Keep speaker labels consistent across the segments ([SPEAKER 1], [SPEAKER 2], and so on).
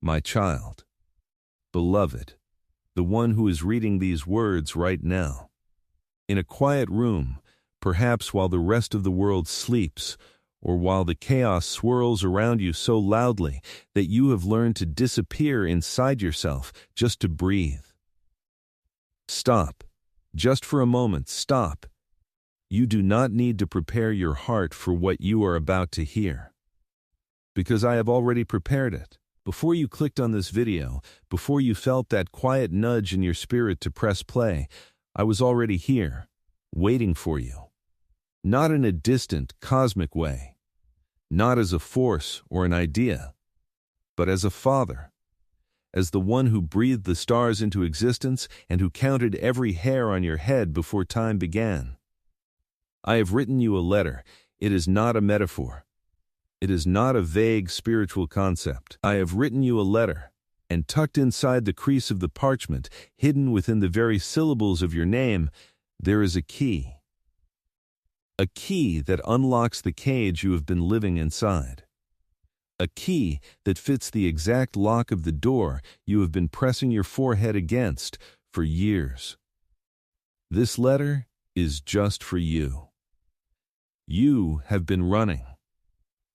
[SPEAKER 1] My child, beloved, the one who is reading these words right now. In a quiet room, perhaps while the rest of the world sleeps, or while the chaos swirls around you so loudly that you have learned to disappear inside yourself just to breathe. Stop. Just for a moment, stop. You do not need to prepare your heart for what you are about to hear, because I have already prepared it. Before you clicked on this video, before you felt that quiet nudge in your spirit to press play, I was already here, waiting for you. Not in a distant, cosmic way, not as a force or an idea, but as a father, as the one who breathed the stars into existence and who counted every hair on your head before time began. I have written you a letter. It is not a metaphor. It is not a vague spiritual concept. I have written you a letter, and tucked inside the crease of the parchment, hidden within the very syllables of your name, there is a key. A key that unlocks the cage you have been living inside. A key that fits the exact lock of the door you have been pressing your forehead against for years. This letter is just for you. You have been running.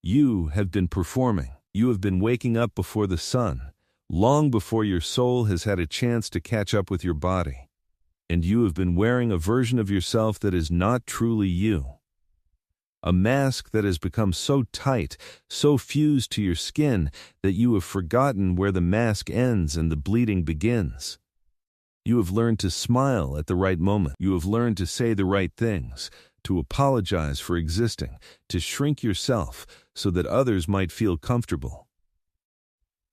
[SPEAKER 1] You have been performing. You have been waking up before the sun, long before your soul has had a chance to catch up with your body. And you have been wearing a version of yourself that is not truly you. A mask that has become so tight, so fused to your skin, that you have forgotten where the mask ends and the bleeding begins. You have learned to smile at the right moment. You have learned to say the right things, to apologize for existing, to shrink yourself so that others might feel comfortable.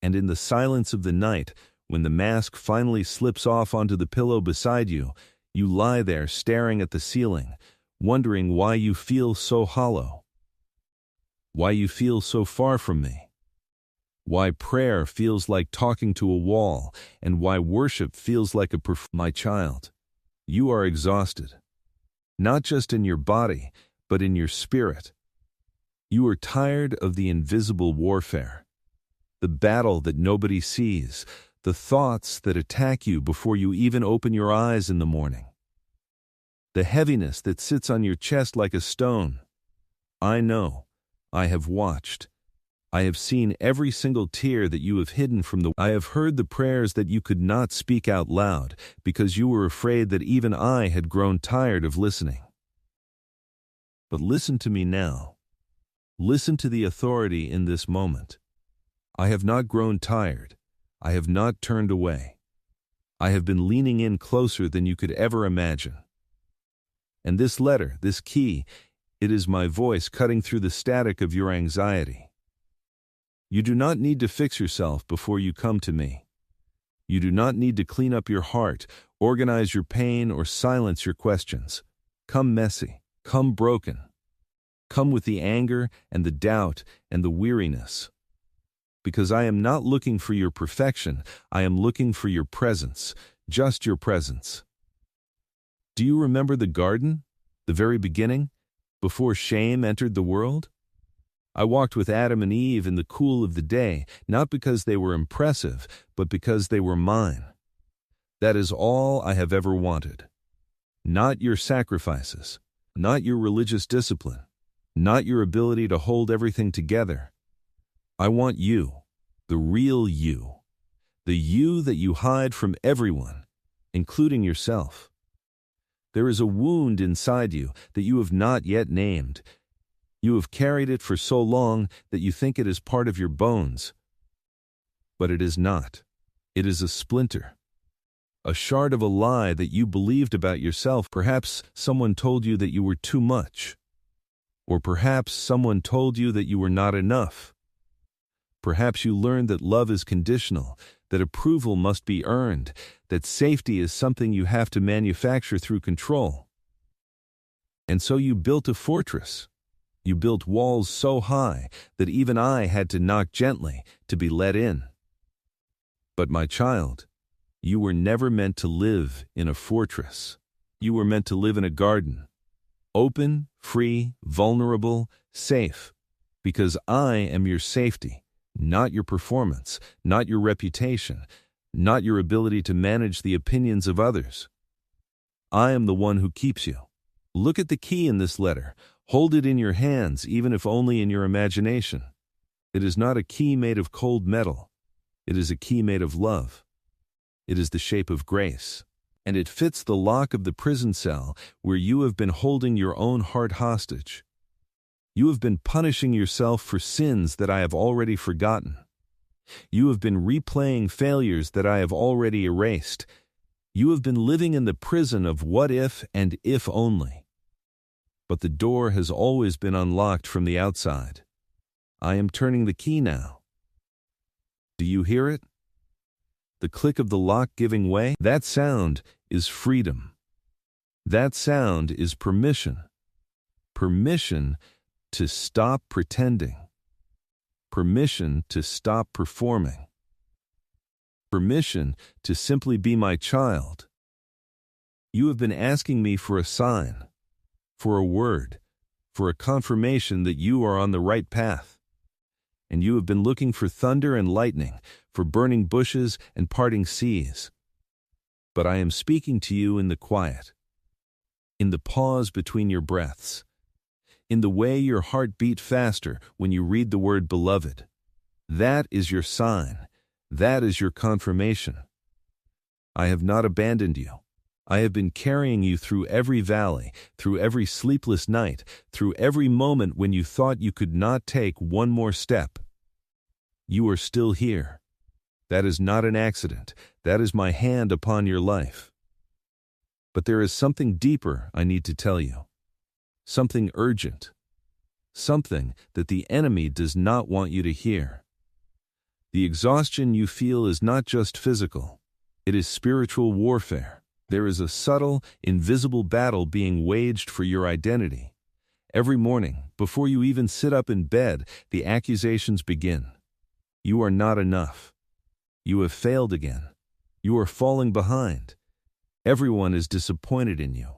[SPEAKER 1] And in the silence of the night, when the mask finally slips off onto the pillow beside you, you lie there staring at the ceiling, wondering why you feel so hollow, why you feel so far from me, why prayer feels like talking to a wall, and why worship feels like a My child, you are exhausted, not just in your body, but in your spirit. You are tired of the invisible warfare, the battle that nobody sees, the thoughts that attack you before you even open your eyes in the morning. The heaviness that sits on your chest like a stone. I know. I have watched. I have seen every single tear that you have hidden from the... I have heard the prayers that you could not speak out loud because you were afraid that even I had grown tired of listening. But listen to me now. Listen to the authority in this moment. I have not grown tired. I have not turned away. I have been leaning in closer than you could ever imagine. And this letter, this key, it is my voice cutting through the static of your anxiety. You do not need to fix yourself before you come to me. You do not need to clean up your heart, organize your pain, or silence your questions. Come messy. Come broken. Come with the anger and the doubt and the weariness. Because I am not looking for your perfection, I am looking for your presence, just your presence. Do you remember the garden, the very beginning, before shame entered the world? I walked with Adam and Eve in the cool of the day, not because they were impressive, but because they were mine. That is all I have ever wanted. Not your sacrifices, not your religious discipline, not your ability to hold everything together. I want you, the real you, the you that you hide from everyone, including yourself. There is a wound inside you that you have not yet named. You have carried it for so long that you think it is part of your bones. But it is not. It is a splinter, a shard of a lie that you believed about yourself. Perhaps someone told you that you were too much. Or perhaps someone told you that you were not enough. Perhaps you learned that love is conditional, that approval must be earned, that safety is something you have to manufacture through control. And so you built a fortress. You built walls so high that even I had to knock gently to be let in. But my child, you were never meant to live in a fortress. You were meant to live in a garden. Open, free, vulnerable, safe. Because I am your safety, not your performance, not your reputation, not your ability to manage the opinions of others. I am the one who keeps you. Look at the key in this letter. Hold it in your hands, even if only in your imagination. It is not a key made of cold metal. It is a key made of love. It is the shape of grace, and it fits the lock of the prison cell where you have been holding your own heart hostage. You have been punishing yourself for sins that I have already forgotten. You have been replaying failures that I have already erased. You have been living in the prison of what if and if only. But the door has always been unlocked from the outside. I am turning the key now. Do you hear it? The click of the lock giving way? That sound is freedom. That sound is permission. Permission to stop pretending. Permission to stop performing. Permission to simply be my child. You have been asking me for a sign, for a word, for a confirmation that you are on the right path. And you have been looking for thunder and lightning, for burning bushes and parting seas. But I am speaking to you in the quiet, in the pause between your breaths, in the way your heart beat faster when you read the word beloved. That is your sign. That is your confirmation. I have not abandoned you. I have been carrying you through every valley, through every sleepless night, through every moment when you thought you could not take one more step. You are still here. That is not an accident. That is my hand upon your life. But there is something deeper I need to tell you. Something urgent. Something that the enemy does not want you to hear. The exhaustion you feel is not just physical. It is spiritual warfare. There is a subtle, invisible battle being waged for your identity. Every morning, before you even sit up in bed, the accusations begin. You are not enough. You have failed again. You are falling behind. Everyone is disappointed in you.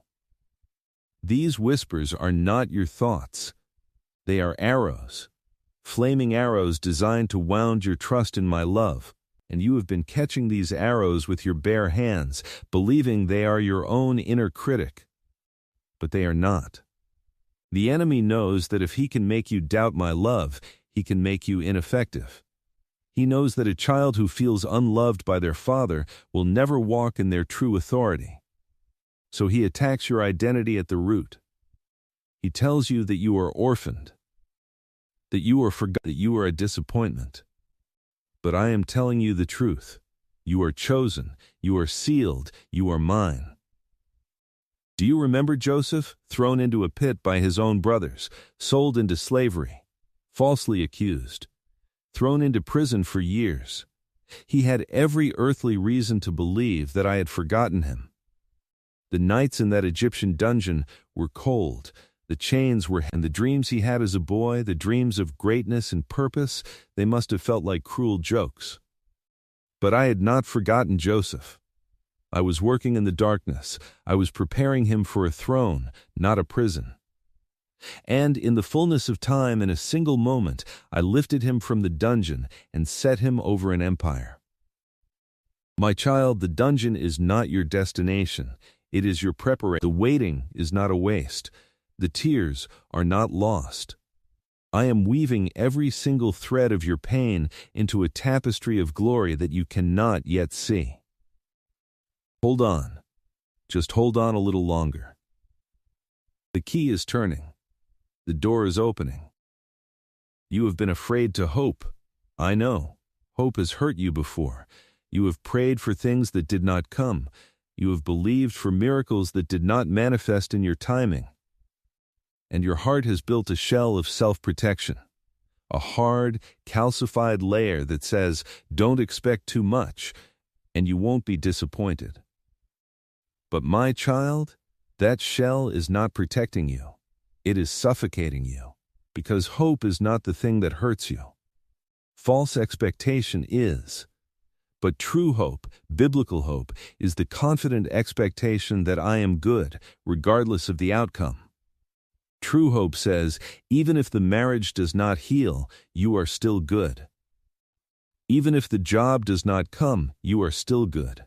[SPEAKER 1] These whispers are not your thoughts. They are arrows, flaming arrows designed to wound your trust in my love. And you have been catching these arrows with your bare hands, believing they are your own inner critic. But they are not. The enemy knows that if he can make you doubt my love, he can make you ineffective. He knows that a child who feels unloved by their father will never walk in their true authority. So he attacks your identity at the root. He tells you that you are orphaned, that you are forgotten, that you are a disappointment. But I am telling you the truth. You are chosen, you are sealed, you are mine. Do you remember Joseph, thrown into a pit by his own brothers, sold into slavery, falsely accused, thrown into prison for years? He had every earthly reason to believe that I had forgotten him. The nights in that Egyptian dungeon were cold. The chains were, and the dreams he had as a boy, the dreams of greatness and purpose, they must have felt like cruel jokes. But I had not forgotten Joseph. I was working in the darkness. I was preparing him for a throne, not a prison. And in the fullness of time, in a single moment, I lifted him from the dungeon and set him over an empire. My child, the dungeon is not your destination. It is your preparation. The waiting is not a waste. The tears are not lost. I am weaving every single thread of your pain into a tapestry of glory that you cannot yet see. Hold on. Just hold on a little longer. The key is turning. The door is opening. You have been afraid to hope. I know. Hope has hurt you before. You have prayed for things that did not come. You have believed for miracles that did not manifest in your timing. And your heart has built a shell of self-protection, a hard, calcified layer that says, don't expect too much, and you won't be disappointed. But my child, that shell is not protecting you. It is suffocating you, because hope is not the thing that hurts you. False expectation is. But true hope, biblical hope, is the confident expectation that I am good, regardless of the outcome. True hope says, even if the marriage does not heal, you are still good. Even if the job does not come, you are still good.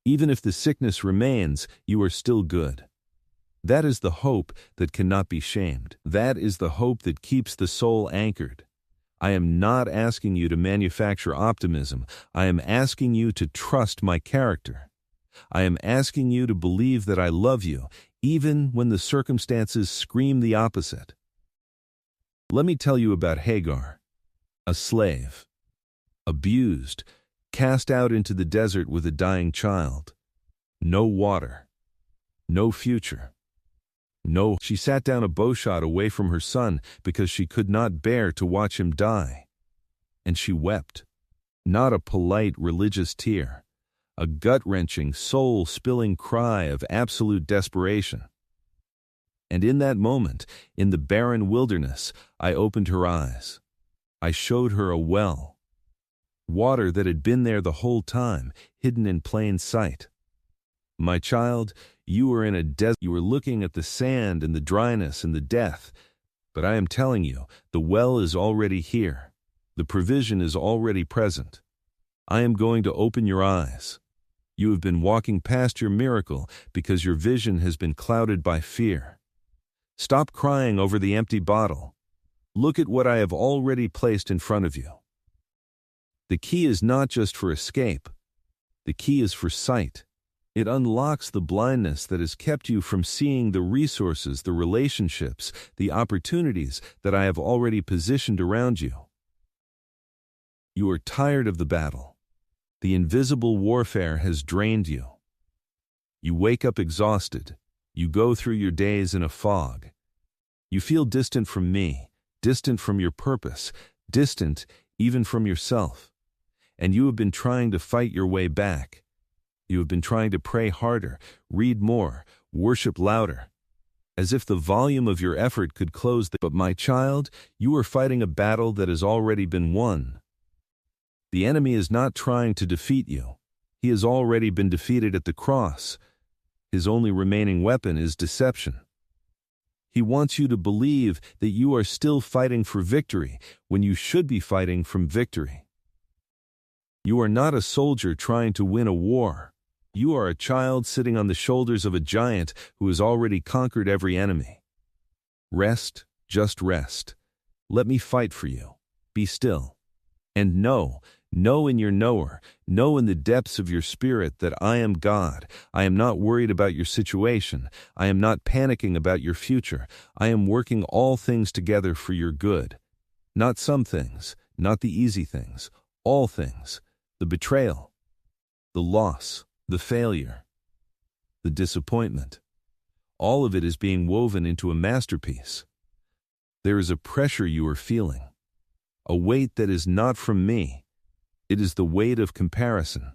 [SPEAKER 1] Even if the sickness remains, you are still good. That is the hope that cannot be shamed. That is the hope that keeps the soul anchored. I am not asking you to manufacture optimism. I am asking you to trust my character. I am asking you to believe that I love you, even when the circumstances scream the opposite. Let me tell you about Hagar, a slave, abused, cast out into the desert with a dying child. No water, no future. No, she sat down a bowshot away from her son because she could not bear to watch him die. And she wept. Not a polite religious tear, a gut-wrenching, soul-spilling cry of absolute desperation. And in that moment, in the barren wilderness, I opened her eyes. I showed her a well. Water that had been there the whole time, hidden in plain sight. My child, you were in a desert. You were looking at the sand and the dryness and the death. But I am telling you, the well is already here. The provision is already present. I am going to open your eyes. You have been walking past your miracle because your vision has been clouded by fear. Stop crying over the empty bottle. Look at what I have already placed in front of you. The key is not just for escape. The key is for sight. It unlocks the blindness that has kept you from seeing the resources, the relationships, the opportunities that I have already positioned around you. You are tired of the battle. The invisible warfare has drained you. You wake up exhausted. You go through your days in a fog. You feel distant from me, distant from your purpose, distant even from yourself. And you have been trying to fight your way back. You have been trying to pray harder, read more, worship louder, as if the volume of your effort could close the— But my child, you are fighting a battle that has already been won. The enemy is not trying to defeat you. He has already been defeated at the cross. His only remaining weapon is deception. He wants you to believe that you are still fighting for victory when you should be fighting from victory. You are not a soldier trying to win a war. You are a child sitting on the shoulders of a giant who has already conquered every enemy. Rest, just rest. Let me fight for you. Be still. And know in your knower, know in the depths of your spirit that I am God. I am not worried about your situation. I am not panicking about your future. I am working all things together for your good. Not some things, not the easy things, all things. The betrayal, the loss, the failure, the disappointment. All of it is being woven into a masterpiece. There is a pressure you are feeling, a weight that is not from me. It is the weight of comparison.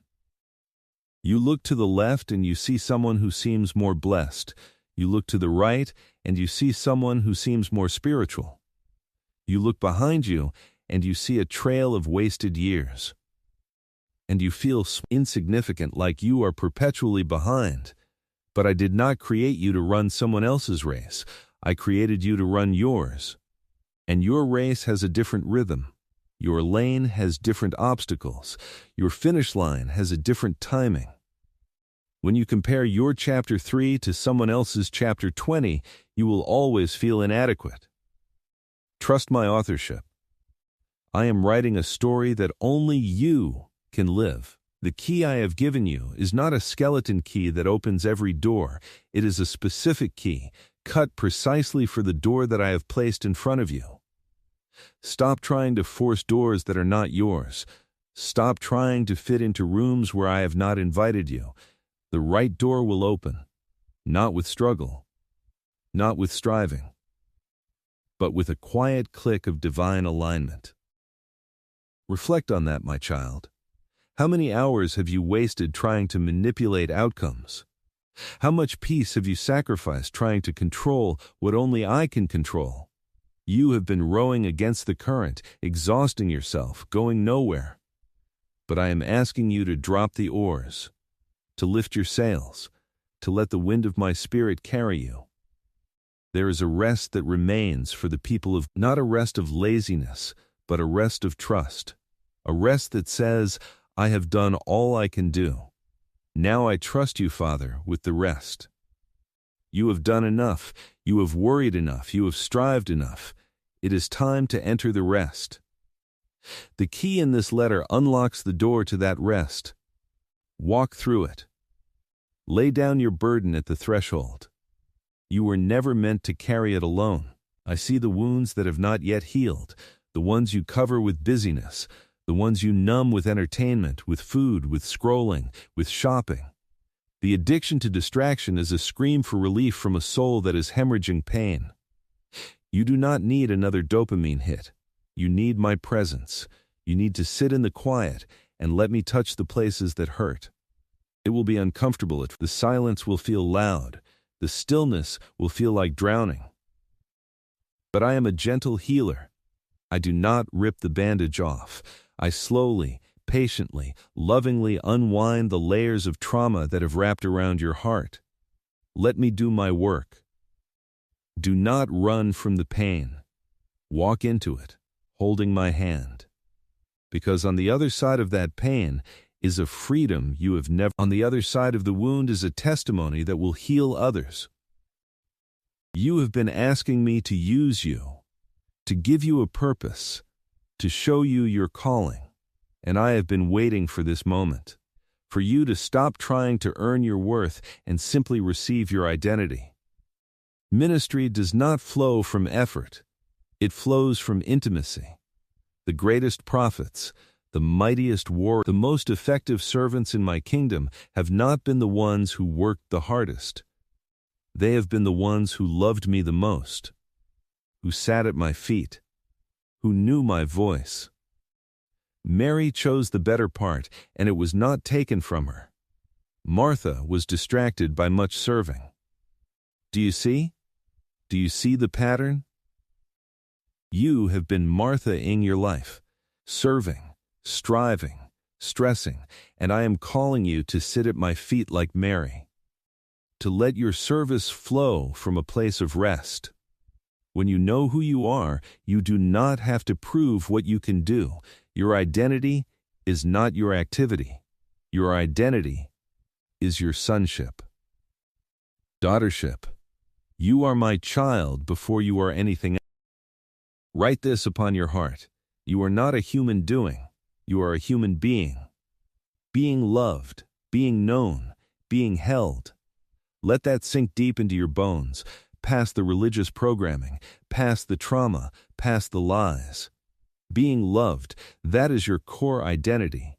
[SPEAKER 1] You look to the left and you see someone who seems more blessed. You look to the right and you see someone who seems more spiritual. You look behind you and you see a trail of wasted years. And you feel insignificant, like you are perpetually behind. But I did not create you to run someone else's race. I created you to run yours. And your race has a different rhythm. Your lane has different obstacles. Your finish line has a different timing. When you compare your chapter 3 to someone else's chapter 20, you will always feel inadequate. Trust my authorship. I am writing a story that only you can live. The key I have given you is not a skeleton key that opens every door. It is a specific key, cut precisely for the door that I have placed in front of you. Stop trying to force doors that are not yours. Stop trying to fit into rooms where I have not invited you. The right door will open, not with struggle, not with striving, but with a quiet click of divine alignment. Reflect on that, my child. How many hours have you wasted trying to manipulate outcomes? How much peace have you sacrificed trying to control what only I can control? You have been rowing against the current, exhausting yourself, going nowhere. But I am asking you to drop the oars, to lift your sails, to let the wind of my spirit carry you. There is a rest that remains for the people of— not a rest of laziness, but a rest of trust. a rest that says, I have done all I can do. Now I trust you, Father, with the rest. You have done enough, you have worried enough, you have strived enough. It is time to enter the rest. The key in this letter unlocks the door to that rest. Walk through it. Lay down your burden at the threshold. You were never meant to carry it alone. I see the wounds that have not yet healed, the ones you cover with busyness, the ones you numb with entertainment, with food, with scrolling, with shopping. The addiction to distraction is a scream for relief from a soul that is hemorrhaging pain. You do not need another dopamine hit. You need my presence. You need to sit in the quiet and let me touch the places that hurt. It will be uncomfortable. The silence will feel loud. The stillness will feel like drowning. But I am a gentle healer. I do not rip the bandage off. I slowly, patiently, lovingly unwind the layers of trauma that have wrapped around your heart. Let me do my work. Do not run from the pain. Walk into it, holding my hand. Because on the other side of that pain is a freedom you have never. On the other side of the wound is a testimony that will heal others. You have been asking me to use you, to give you a purpose, to show you your calling. And I have been waiting for this moment, for you to stop trying to earn your worth and simply receive your identity. Ministry does not flow from effort. It flows from intimacy. The greatest prophets, the mightiest warriors, the most effective servants in my kingdom have not been the ones who worked the hardest. They have been the ones who loved me the most, who sat at my feet, who knew my voice. Mary chose the better part, and it was not taken from her. Martha was distracted by much serving. Do you see? Do you see the pattern? You have been Martha-ing your life, serving, striving, stressing, and I am calling you to sit at my feet like Mary, to let your service flow from a place of rest. When you know who you are, you do not have to prove what you can do. Your identity is not your activity. Your identity is your sonship. Daughtership. You are my child before you are anything else. Write this upon your heart. You are not a human doing. You are a human being. Being loved, being known, being held. Let that sink deep into your bones, past the religious programming, past the trauma, past the lies. Being loved, that is your core identity.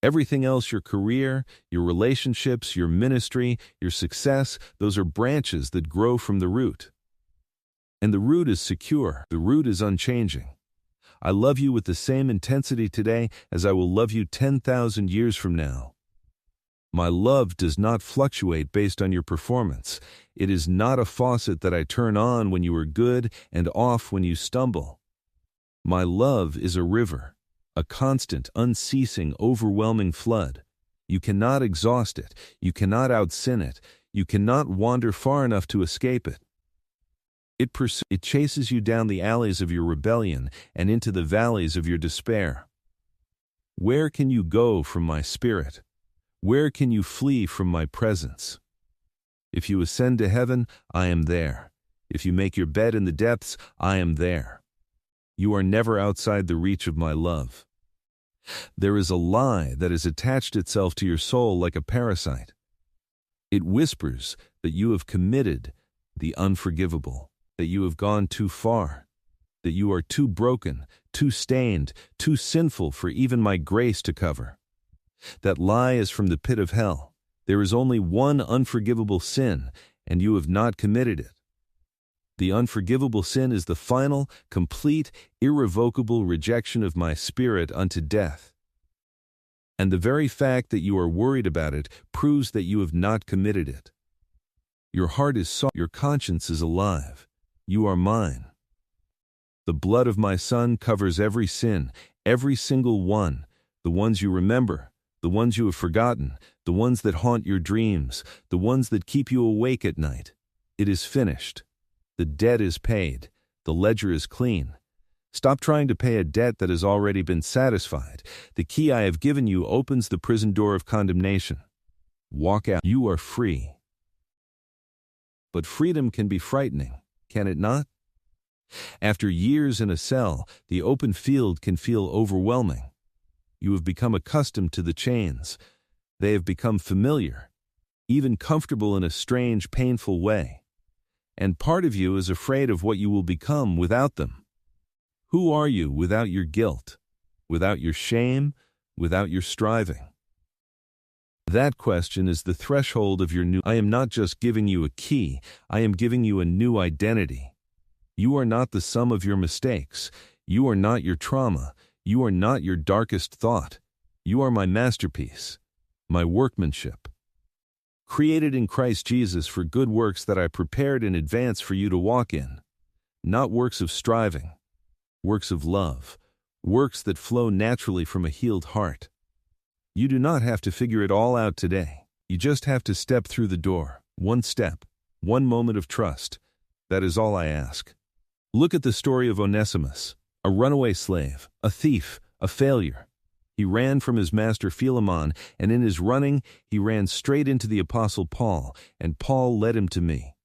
[SPEAKER 1] Everything else, your career, your relationships, your ministry, your success, those are branches that grow from the root. And the root is secure. The root is unchanging. I love you with the same intensity today as I will love you 10,000 years from now. My love does not fluctuate based on your performance. It is not a faucet that I turn on when you are good and off when you stumble. My love is a river, a constant, unceasing, overwhelming flood. You cannot exhaust it. You cannot outsin it. You cannot wander far enough to escape it. It chases you down the alleys of your rebellion and into the valleys of your despair. Where can you go from my spirit? Where can you flee from my presence? If you ascend to heaven, I am there. If you make your bed in the depths, I am there. You are never outside the reach of my love. There is a lie that has attached itself to your soul like a parasite. It whispers that you have committed the unforgivable, that you have gone too far, that you are too broken, too stained, too sinful for even my grace to cover. That lie is from the pit of hell. There is only one unforgivable sin, and you have not committed it. The unforgivable sin is the final, complete, irrevocable rejection of my spirit unto death. And the very fact that you are worried about it proves that you have not committed it. Your heart is soft, your conscience is alive. You are mine. The blood of my Son covers every sin, every single one, the ones you remember, the ones you have forgotten, the ones that haunt your dreams, the ones that keep you awake at night. It is finished. The debt is paid. The ledger is clean. Stop trying to pay a debt that has already been satisfied. The key I have given you opens the prison door of condemnation. Walk out. You are free. But freedom can be frightening, can it not? After years in a cell, the open field can feel overwhelming. You have become accustomed to the chains. They have become familiar, even comfortable in a strange, painful way. And part of you is afraid of what you will become without them. Who are you without your guilt, without your shame, without your striving? That question is the threshold of your new. I am not just giving you a key, I am giving you a new identity. You are not the sum of your mistakes. You are not your trauma. You are not your darkest thought. You are my masterpiece, my workmanship. Created in Christ Jesus for good works that I prepared in advance for you to walk in. Not works of striving, works of love, works that flow naturally from a healed heart. You do not have to figure it all out today. You just have to step through the door, one step, one moment of trust. That is all I ask. Look at the story of Onesimus, a runaway slave, a thief, a failure. He ran from his master Philemon, and in his running, he ran straight into the Apostle Paul, and Paul led him to me.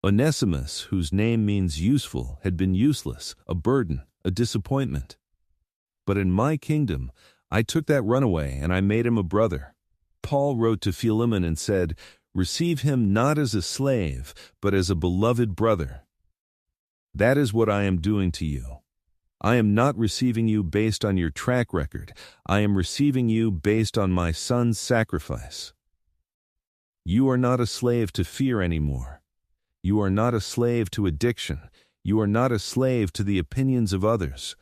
[SPEAKER 1] Onesimus, whose name means useful, had been useless, a burden, a disappointment. But in my kingdom, I took that runaway and I made him a brother. Paul wrote to Philemon and said, "Receive him not as a slave, but as a beloved brother." That is what I am doing to you. I am not receiving you based on your track record. I am receiving you based on my son's sacrifice. You are not a slave to fear anymore. You are not a slave to addiction. You are not a slave to the opinions of others.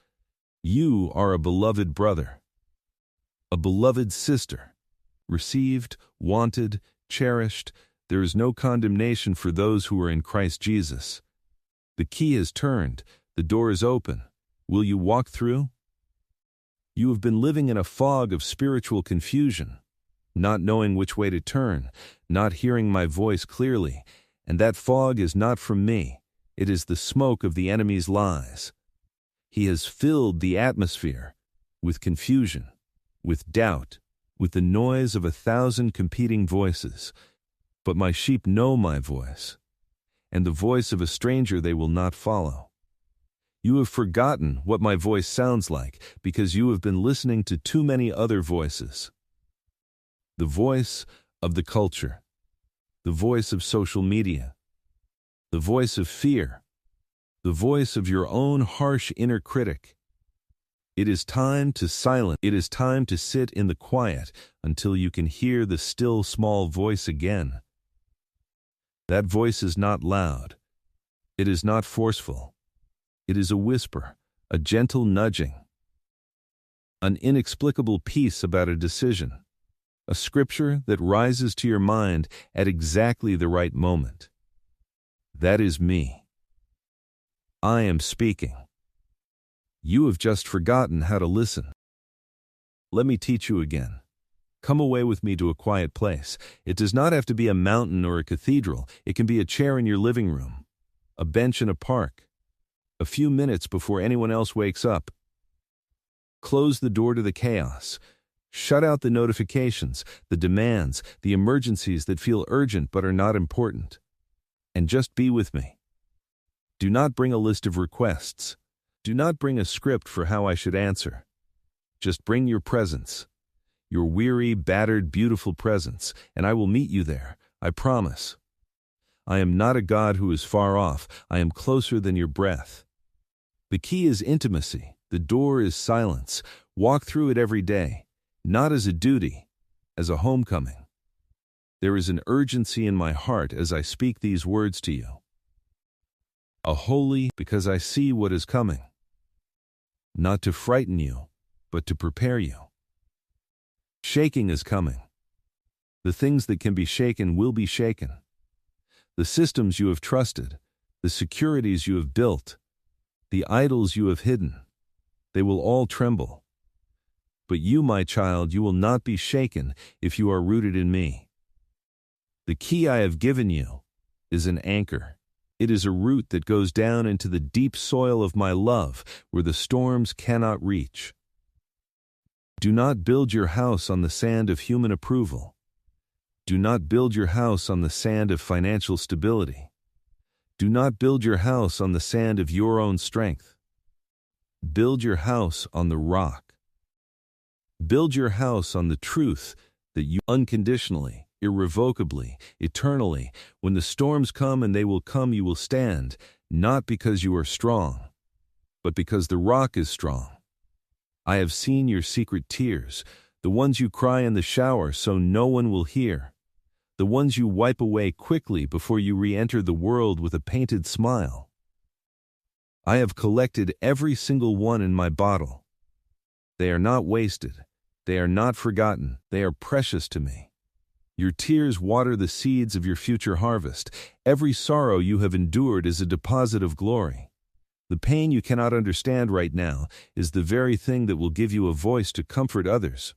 [SPEAKER 1] You are a beloved brother, a beloved sister, received, wanted, cherished. There is no condemnation for those who are in Christ Jesus. The key is turned. The door is open. Will you walk through? You have been living in a fog of spiritual confusion, not knowing which way to turn, not hearing my voice clearly, and that fog is not from me. It is the smoke of the enemy's lies. He has filled the atmosphere with confusion, with doubt, with the noise of 1,000 competing voices. But my sheep know my voice, and the voice of a stranger they will not follow. You have forgotten what my voice sounds like because you have been listening to too many other voices. The voice of the culture, the voice of social media, the voice of fear, the voice of your own harsh inner critic. It is time to silence. It is time to sit in the quiet until you can hear the still small voice again. That voice is not loud. It is not forceful. It is a whisper, a gentle nudging, an inexplicable peace about a decision, a scripture that rises to your mind at exactly the right moment. That is me. I am speaking. You have just forgotten how to listen. Let me teach you again. Come away with me to a quiet place. It does not have to be a mountain or a cathedral. It can be a chair in your living room, a bench in a park, a few minutes before anyone else wakes up. Close the door to the chaos. Shut out the notifications, the demands, the emergencies that feel urgent but are not important. And just be with me. Do not bring a list of requests. Do not bring a script for how I should answer. Just bring your presence, your weary, battered, beautiful presence, and I will meet you there, I promise. I am not a God who is far off. I am closer than your breath. The key is intimacy. The door is silence. Walk through it every day, not as a duty, as a homecoming. There is an urgency in my heart as I speak these words to you. A holy, because I see what is coming. Not to frighten you, but to prepare you. Shaking is coming. The things that can be shaken will be shaken. The systems you have trusted, the securities you have built, the idols you have hidden, they will all tremble. But you, my child, you will not be shaken if you are rooted in me. The key I have given you is an anchor. It is a root that goes down into the deep soil of my love, where the storms cannot reach. Do not build your house on the sand of human approval. Do not build your house on the sand of financial stability. Do not build your house on the sand of your own strength. Build your house on the rock. Build your house on the truth that you unconditionally, irrevocably, eternally, when the storms come, and they will come, you will stand, not because you are strong, but because the rock is strong. I have seen your secret tears, the ones you cry in the shower so no one will hear, the ones you wipe away quickly before you re-enter the world with a painted smile. I have collected every single one in my bottle. They are not wasted. They are not forgotten. They are precious to me. Your tears water the seeds of your future harvest. Every sorrow you have endured is a deposit of glory. The pain you cannot understand right now is the very thing that will give you a voice to comfort others.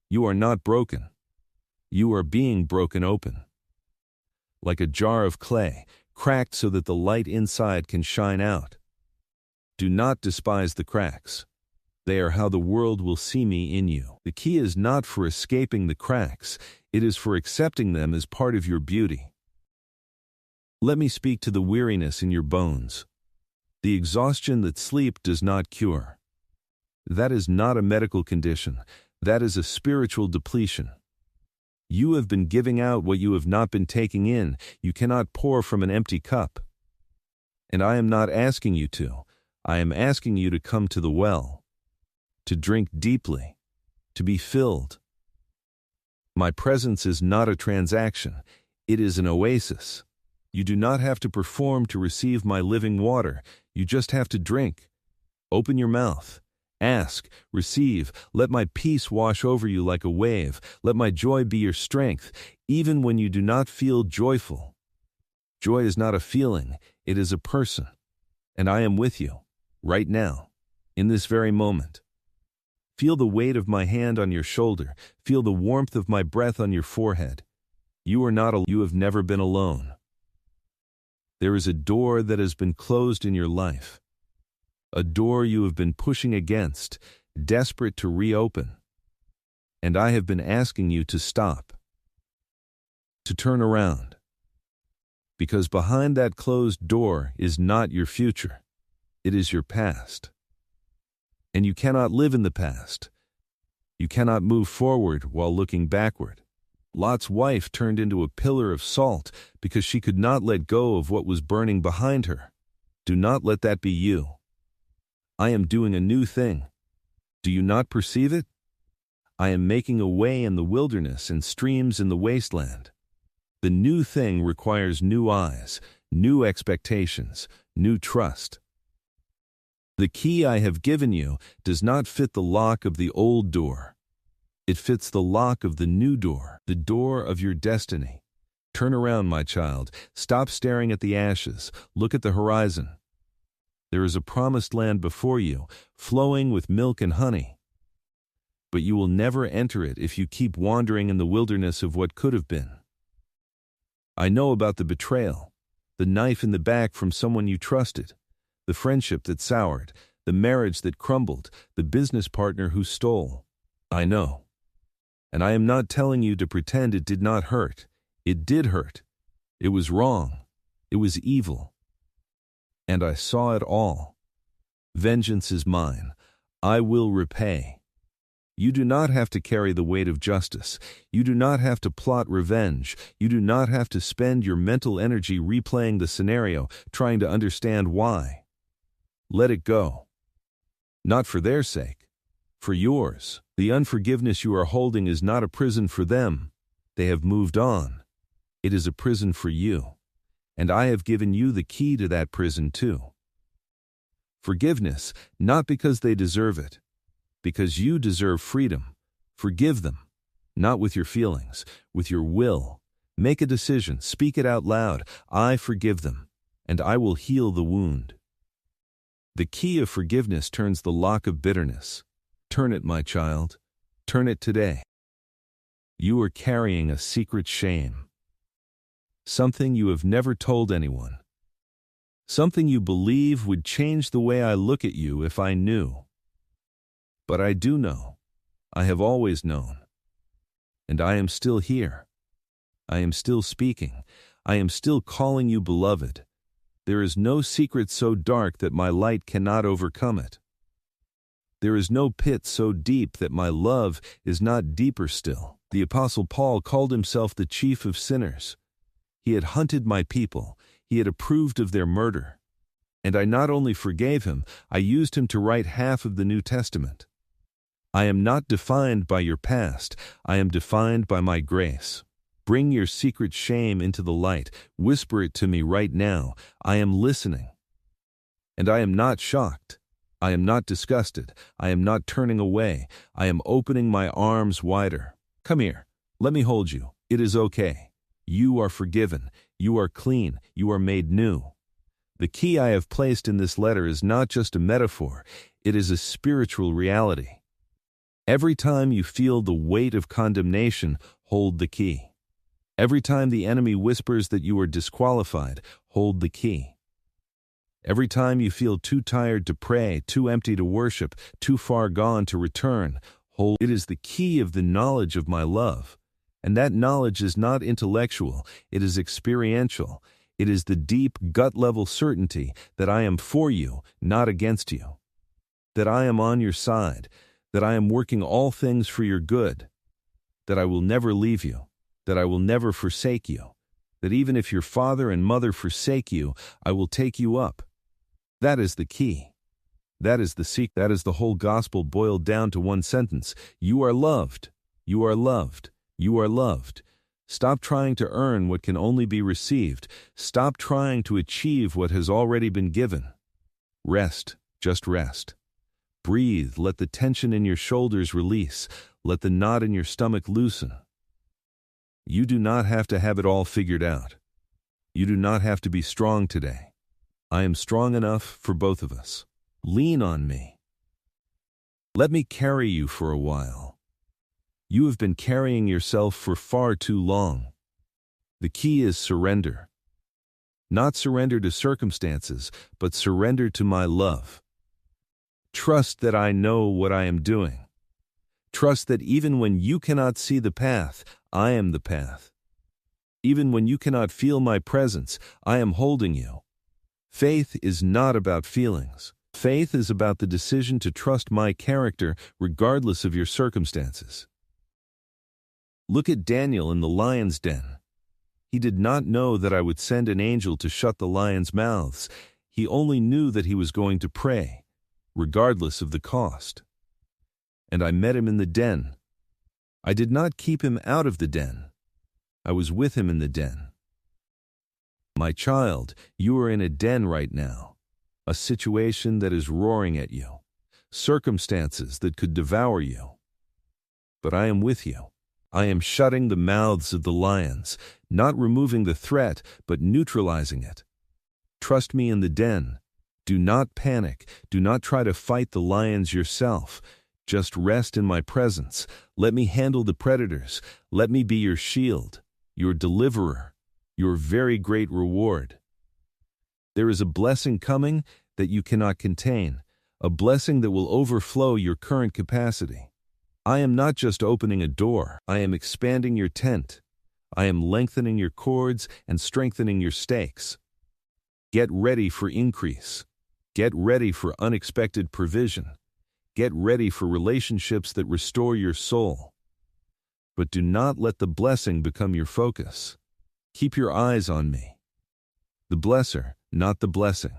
[SPEAKER 1] You are not broken. You are being broken open. Like a jar of clay, cracked so that the light inside can shine out. Do not despise the cracks. They are how the world will see me in you. The key is not for escaping the cracks, it is for accepting them as part of your beauty. Let me speak to the weariness in your bones. The exhaustion that sleep does not cure. That is not a medical condition, that is a spiritual depletion. You have been giving out what you have not been taking in. You cannot pour from an empty cup. And I am not asking you to. I am asking you to come to the well, to drink deeply, to be filled. My presence is not a transaction, it is an oasis. You do not have to perform to receive my living water, you just have to drink. Open your mouth, ask, receive, let my peace wash over you like a wave, let my joy be your strength, even when you do not feel joyful. Joy is not a feeling, it is a person, and I am with you. Right now, in this very moment. Feel the weight of my hand on your shoulder. Feel the warmth of my breath on your forehead. You are not alone. You have never been alone. There is a door that has been closed in your life. A door you have been pushing against, desperate to reopen. And I have been asking you to stop. To turn around. Because behind that closed door is not your future. It is your past. And you cannot live in the past. You cannot move forward while looking backward. Lot's wife turned into a pillar of salt because she could not let go of what was burning behind her. Do not let that be you. I am doing a new thing. Do you not perceive it? I am making a way in the wilderness and streams in the wasteland. The new thing requires new eyes, new expectations, new trust. The key I have given you does not fit the lock of the old door. It fits the lock of the new door, the door of your destiny. Turn around, my child. Stop staring at the ashes. Look at the horizon. There is a promised land before you, flowing with milk and honey. But you will never enter it if you keep wandering in the wilderness of what could have been. I know about the betrayal, the knife in the back from someone you trusted, the friendship that soured, the marriage that crumbled, the business partner who stole. I know. And I am not telling you to pretend it did not hurt. It did hurt. It was wrong. It was evil. And I saw it all. Vengeance is mine. I will repay. You do not have to carry the weight of justice. You do not have to plot revenge. You do not have to spend your mental energy replaying the scenario, trying to understand why. Let it go. Not for their sake, for yours. The unforgiveness you are holding is not a prison for them. They have moved on. It is a prison for you. And I have given you the key to that prison too. Forgiveness, not because they deserve it, because you deserve freedom. Forgive them, not with your feelings, with your will. Make a decision, speak it out loud. I forgive them, and I will heal the wound. The key of forgiveness turns the lock of bitterness. Turn it, my child. Turn it today. You are carrying a secret shame. Something you have never told anyone. Something you believe would change the way I look at you if I knew. But I do know. I have always known. And I am still here. I am still speaking. I am still calling you beloved. There is no secret so dark that my light cannot overcome it. There is no pit so deep that my love is not deeper still. The Apostle Paul called himself the chief of sinners. He had hunted my people. He had approved of their murder. And I not only forgave him, I used him to write half of the New Testament. I am not defined by your past. I am defined by my grace. Bring your secret shame into the light. Whisper it to me right now. I am listening. And I am not shocked. I am not disgusted. I am not turning away. I am opening my arms wider. Come here. Let me hold you. It is okay. You are forgiven. You are clean. You are made new. The key I have placed in this letter is not just a metaphor. It is a spiritual reality. Every time you feel the weight of condemnation, hold the key. Every time the enemy whispers that you are disqualified, hold the key. Every time you feel too tired to pray, too empty to worship, too far gone to return, hold. It is the key of the knowledge of my love. And that knowledge is not intellectual, it is experiential. It is the deep, gut-level certainty that I am for you, not against you. That I am on your side, that I am working all things for your good, that I will never leave you, that I will never forsake you, that even if your father and mother forsake you, I will take you up. That is the key. That is the secret. That is the whole gospel boiled down to one sentence. You are loved. You are loved. You are loved. Stop trying to earn what can only be received. Stop trying to achieve what has already been given. Rest. Just rest. Breathe. Let the tension in your shoulders release. Let the knot in your stomach loosen. You do not have to have it all figured out. You do not have to be strong today. I am strong enough for both of us. Lean on me. Let me carry you for a while. You have been carrying yourself for far too long. The key is surrender. Not surrender to circumstances, but surrender to my love. Trust that I know what I am doing. Trust that even when you cannot see the path, I am the path. Even when you cannot feel my presence, I am holding you. Faith is not about feelings. Faith is about the decision to trust my character regardless of your circumstances. Look at Daniel in the lion's den. He did not know that I would send an angel to shut the lions' mouths. He only knew that he was going to pray, regardless of the cost. And I met him in the den. I did not keep him out of the den. I was with him in the den. My child, you are in a den right now, a situation that is roaring at you, circumstances that could devour you. But I am with you. I am shutting the mouths of the lions, not removing the threat, but neutralizing it. Trust me in the den. Do not panic. Do not try to fight the lions yourself. Just rest in my presence. Let me handle the predators. Let me be your shield, your deliverer, your very great reward. There is a blessing coming that you cannot contain, a blessing that will overflow your current capacity. I am not just opening a door. I am expanding your tent. I am lengthening your cords and strengthening your stakes. Get ready for increase. Get ready for unexpected provision. Get ready for relationships that restore your soul. But do not let the blessing become your focus. Keep your eyes on me. The blesser, not the blessing.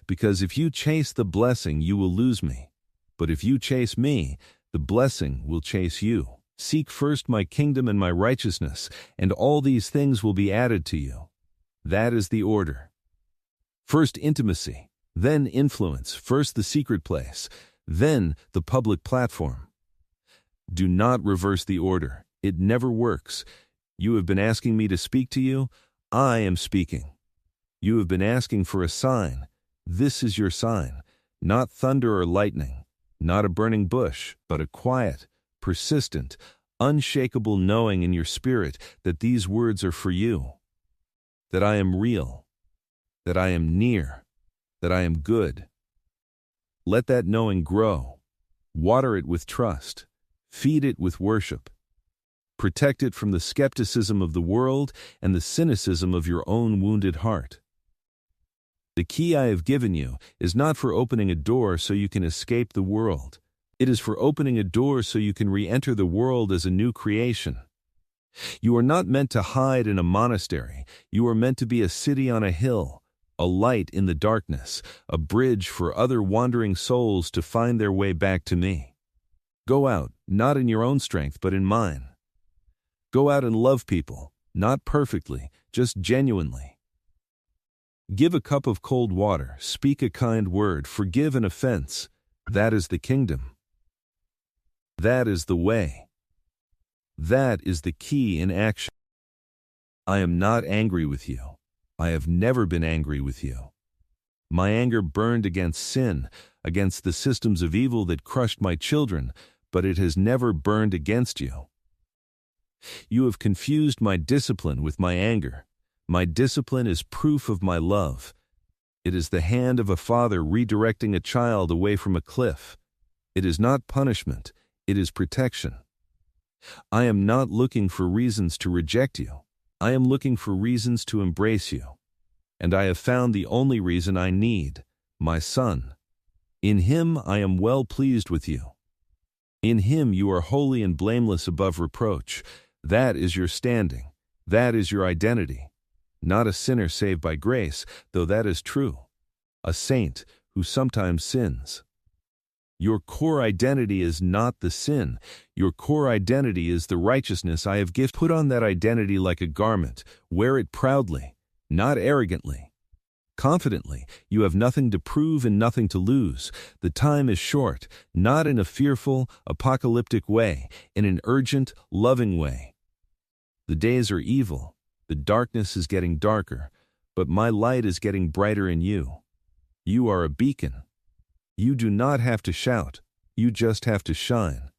[SPEAKER 1] Because if you chase the blessing, you will lose me. But if you chase me, the blessing will chase you. Seek first my kingdom and my righteousness, and all these things will be added to you. That is the order. First intimacy, then influence, first the secret place, then the public platform. Do not reverse the order. It never works. You have been asking me to speak to you. I am speaking. You have been asking for a sign. This is your sign. Not thunder or lightning, not a burning bush, but a quiet, persistent, unshakable knowing in your spirit that these words are for you, that I am real, that I am near, that I am good. Let that knowing grow. Water it with trust. Feed it with worship. Protect it from the skepticism of the world and the cynicism of your own wounded heart. The key I have given you is not for opening a door so you can escape the world. It is for opening a door so you can re-enter the world as a new creation. You are not meant to hide in a monastery. You are meant to be a city on a hill, a light in the darkness, a bridge for other wandering souls to find their way back to me. Go out, not in your own strength, but in mine. Go out and love people, not perfectly, just genuinely. Give a cup of cold water, speak a kind word, forgive an offense. That is the kingdom. That is the way. That is the key in action. I am not angry with you. I have never been angry with you. My anger burned against sin, against the systems of evil that crushed my children, but it has never burned against you. You have confused my discipline with my anger. My discipline is proof of my love. It is the hand of a father redirecting a child away from a cliff. It is not punishment, it is protection. I am not looking for reasons to reject you. I am looking for reasons to embrace you. And I have found the only reason I need, my Son. In him I am well pleased with you. In him you are holy and blameless above reproach. That is your standing. That is your identity. Not a sinner saved by grace, though that is true. A saint who sometimes sins. Your core identity is not the sin. Your core identity is the righteousness I have gifted. Put on that identity like a garment. Wear it proudly, not arrogantly. Confidently, you have nothing to prove and nothing to lose. The time is short, not in a fearful, apocalyptic way, in an urgent, loving way. The days are evil. The darkness is getting darker, but my light is getting brighter in you. You are a beacon. You do not have to shout, you just have to shine.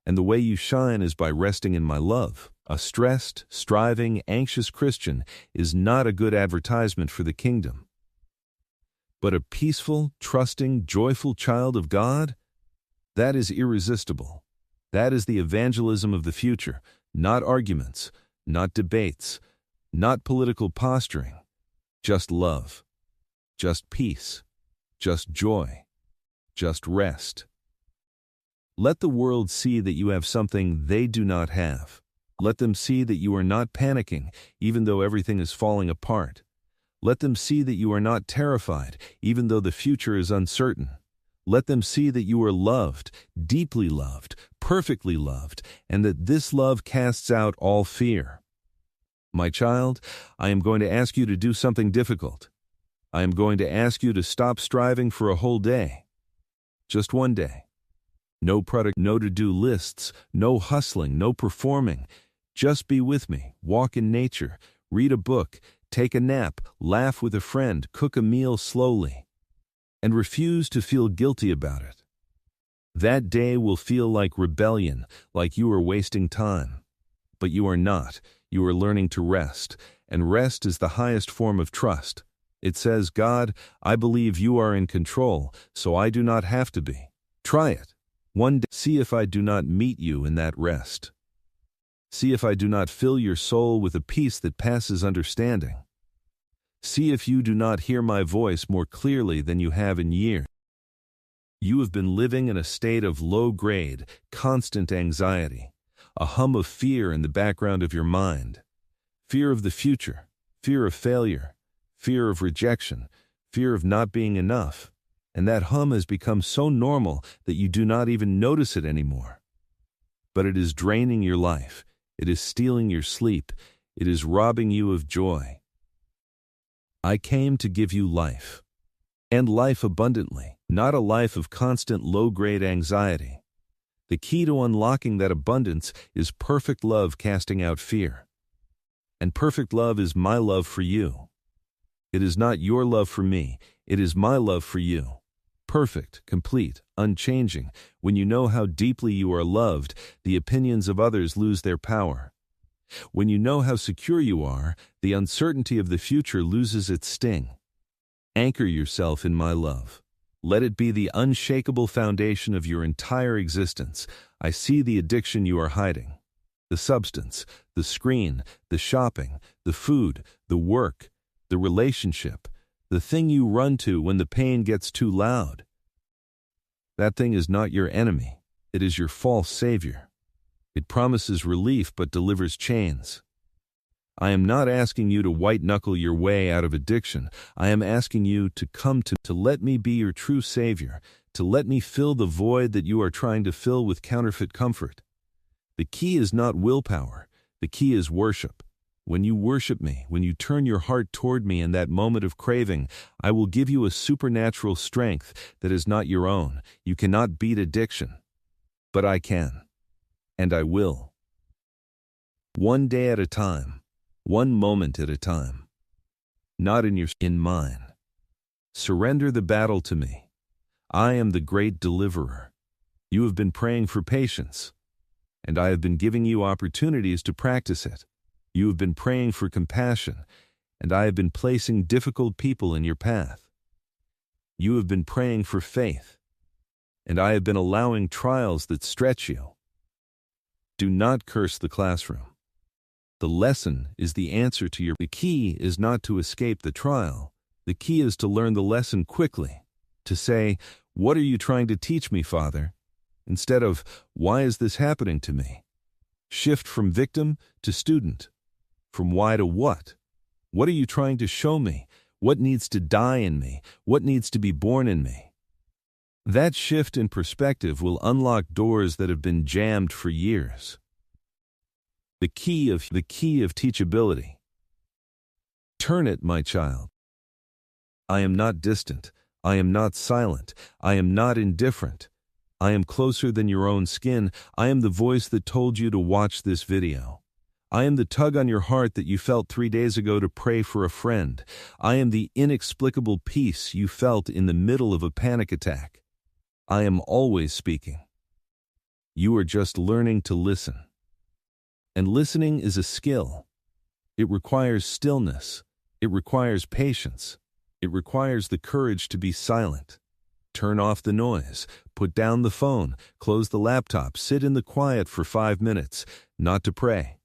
[SPEAKER 1] And the way you shine is by resting in my love. A stressed, striving, anxious Christian is not a good advertisement for the kingdom. But a peaceful, trusting, joyful child of God? That is irresistible. That is the evangelism of the future, not arguments, not debates, not political posturing, just love, just peace, just joy, just rest. Let the world see that you have something they do not have. Let them see that you are not panicking, even though everything is falling apart. Let them see that you are not terrified, even though the future is uncertain. Let them see that you are loved, deeply loved, perfectly loved, and that this love casts out all fear. My child, I am going to ask you to do something difficult. I am going to ask you to stop striving for a whole day. Just one day. No to-do lists, no hustling, no performing. Just be with me, walk in nature, read a book, take a nap, laugh with a friend, cook a meal slowly, and refuse to feel guilty about it. That day will feel like rebellion, like you are wasting time. But you are not. You are learning to rest, and rest is the highest form of trust. It says, God, I believe you are in control, so I do not have to be. Try it. One day, see if I do not meet you in that rest. See if I do not fill your soul with a peace that passes understanding. See if you do not hear my voice more clearly than you have in years. You have been living in a state of low-grade, constant anxiety, a hum of fear in the background of your mind. Fear of the future, fear of failure, fear of rejection, fear of not being enough. And that hum has become so normal that you do not even notice it anymore. But it is draining your life. It is stealing your sleep. It is robbing you of joy. I came to give you life. And life abundantly, not a life of constant low-grade anxiety. The key to unlocking that abundance is perfect love casting out fear. And perfect love is my love for you. It is not your love for me, it is my love for you. Perfect, complete, unchanging. When you know how deeply you are loved, the opinions of others lose their power. When you know how secure you are, the uncertainty of the future loses its sting. Anchor yourself in my love. Let it be the unshakable foundation of your entire existence. I see the addiction you are hiding. The substance, the screen, the shopping, the food, the work, the relationship, the thing you run to when the pain gets too loud. That thing is not your enemy. It is your false savior. It promises relief but delivers chains. I am not asking you to white-knuckle your way out of addiction. I am asking you to come to let me be your true savior, to let me fill the void that you are trying to fill with counterfeit comfort. The key is not willpower. The key is worship. When you worship me, when you turn your heart toward me in that moment of craving, I will give you a supernatural strength that is not your own. You cannot beat addiction. But I can. And I will. One day at a time. One moment at a time. Not in mine. Surrender the battle to me. I am the great deliverer. You have been praying for patience, and I have been giving you opportunities to practice it. You have been praying for compassion, and I have been placing difficult people in your path. You have been praying for faith, and I have been allowing trials that stretch you. Do not curse the classroom. The lesson is the answer to your... The key is not to escape the trial. The key is to learn the lesson quickly, to say, "What are you trying to teach me, Father?" instead of, "Why is this happening to me?" Shift from victim to student. From why to what? What are you trying to show me? What needs to die in me? What needs to be born in me? That shift in perspective will unlock doors that have been jammed for years. The key of teachability. Turn it, my child. I am not distant. I am not silent. I am not indifferent. I am closer than your own skin. I am the voice that told you to watch this video. I am the tug on your heart that you felt 3 days ago to pray for a friend. I am the inexplicable peace you felt in the middle of a panic attack. I am always speaking. You are just learning to listen. And listening is a skill. It requires stillness. It requires patience. It requires the courage to be silent. Turn off the noise. Put down the phone. Close the laptop. Sit in the quiet for 5 minutes. Not to pray.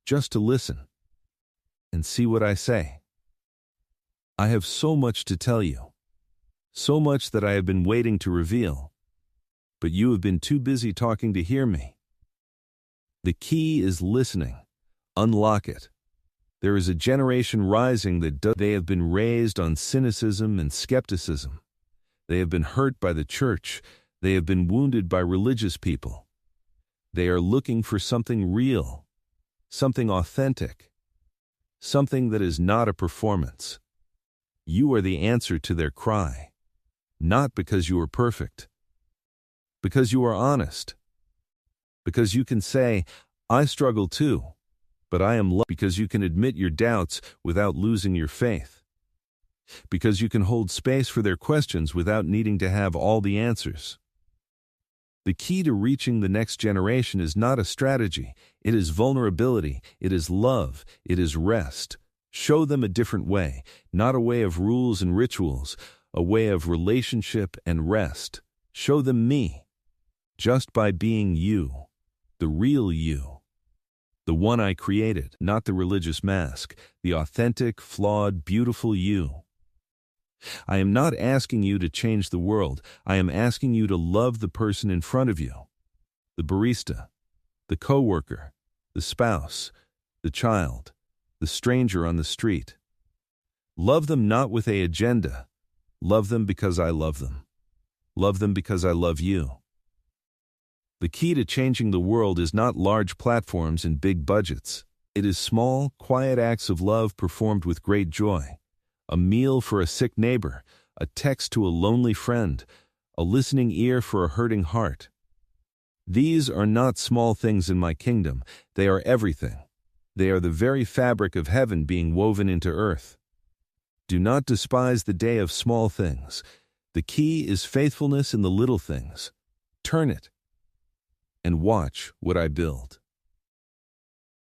[SPEAKER 1] Just to listen. And see what I say. I have so much to tell you. So much that I have been waiting to reveal. But you have been too busy talking to hear me. The key is listening. Unlock it. There is a generation rising they have been raised on cynicism and skepticism. They have been hurt by the church. They have been wounded by religious people. They are looking for something real, something authentic, something that is not a performance. You are the answer to their cry, not because you are perfect, because you are honest. Because you can say, "I struggle too," but I am loved. Because you can admit your doubts without losing your faith. Because you can hold space for their questions without needing to have all the answers. The key to reaching the next generation is not a strategy. It is vulnerability. It is love. It is rest. Show them a different way, not a way of rules and rituals, a way of relationship and rest. Show them me, just by being you. The real you. The one I created, not the religious mask, the authentic, flawed, beautiful you. I am not asking you to change the world. I am asking you to love the person in front of you. The barista, the coworker, the spouse, the child, the stranger on the street. Love them not with an agenda. Love them because I love them. Love them because I love you. The key to changing the world is not large platforms and big budgets. It is small, quiet acts of love performed with great joy. A meal for a sick neighbor, a text to a lonely friend, a listening ear for a hurting heart. These are not small things in my kingdom. They are everything. They are the very fabric of heaven being woven into earth. Do not despise the day of small things. The key is faithfulness in the little things. Turn it. And watch what I build.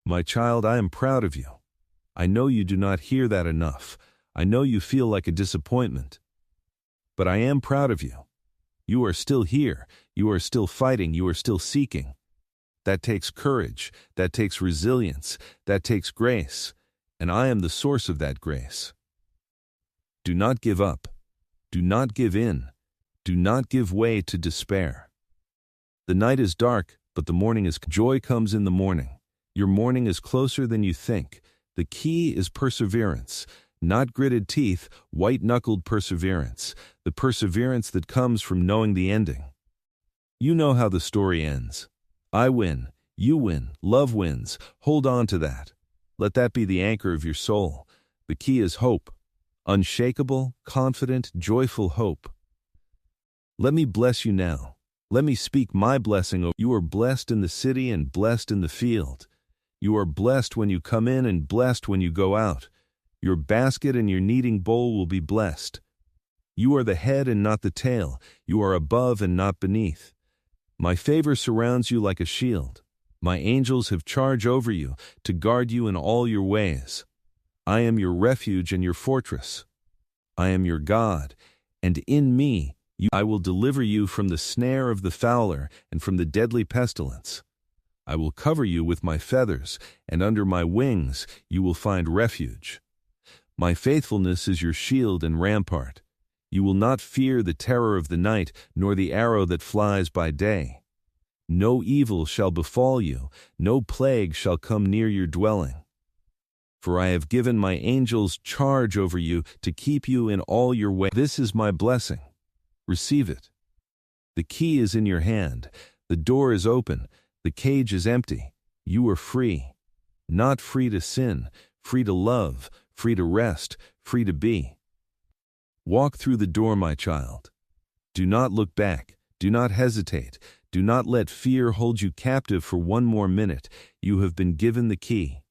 [SPEAKER 1] My child, I am proud of you. I know you do not hear that enough. I know you feel like a disappointment. But I am proud of you. You are still here. You are still fighting. You are still seeking. That takes courage. That takes resilience. That takes grace. And I am the source of that grace. Do not give up. Do not give in. Do not give way to despair. The night is dark, but the morning is joy comes in the morning. Your morning is closer than you think. The key is perseverance. Not gritted teeth, white-knuckled perseverance. The perseverance that comes from knowing the ending. You know how the story ends. I win. You win. Love wins. Hold on to that. Let that be the anchor of your soul. The key is hope. Unshakable, confident, joyful hope. Let me bless you now. Let me speak my blessing over you. You are blessed in the city and blessed in the field. You are blessed when you come in and blessed when you go out. Your basket and your kneading bowl will be blessed. You are the head and not the tail. You are above and not beneath. My favor surrounds you like a shield. My angels have charge over you to guard you in all your ways. I am your refuge and your fortress. I am your God, and in me I will deliver you from the snare of the fowler and from the deadly pestilence. I will cover you with my feathers, and under my wings you will find refuge. My faithfulness is your shield and rampart. You will not fear the terror of the night, nor the arrow that flies by day. No evil shall befall you, no plague shall come near your dwelling. For I have given my angels charge over you to keep you in all your ways. This is my blessing. Receive it. The key is in your hand. The door is open. The cage is empty. You are free. Not free to sin, free to love, free to rest, free to be. Walk through the door, my child. Do not look back. Do not hesitate. Do not let fear hold you captive for one more minute. You have been given the key.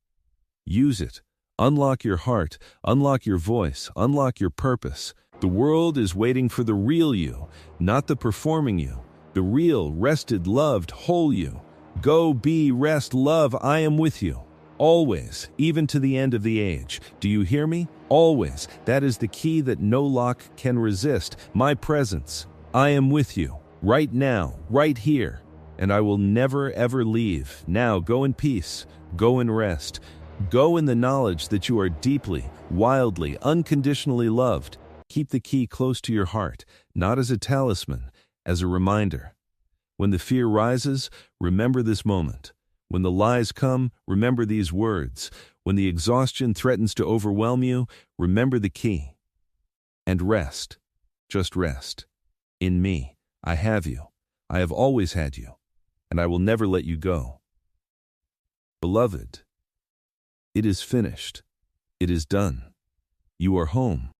[SPEAKER 1] Use it. Unlock your heart. Unlock your voice. Unlock your purpose. The world is waiting for the real you, not the performing you. The real, rested, loved, whole you. Go, be, rest, love. I am with you. Always, even to the end of the age. Do you hear me? Always. That is the key that no lock can resist. My presence. I am with you. Right now, right here. And I will never, ever leave. Now, go in peace. Go in rest. Go in the knowledge that you are deeply, wildly, unconditionally loved. Keep the key close to your heart, not as a talisman, as a reminder. When the fear rises, remember this moment. When the lies come, remember these words. When the exhaustion threatens to overwhelm you, remember the key. And rest. Just rest. In me, I have you. I have always had you. And I will never let you go. Beloved, it is finished. It is done. You are home.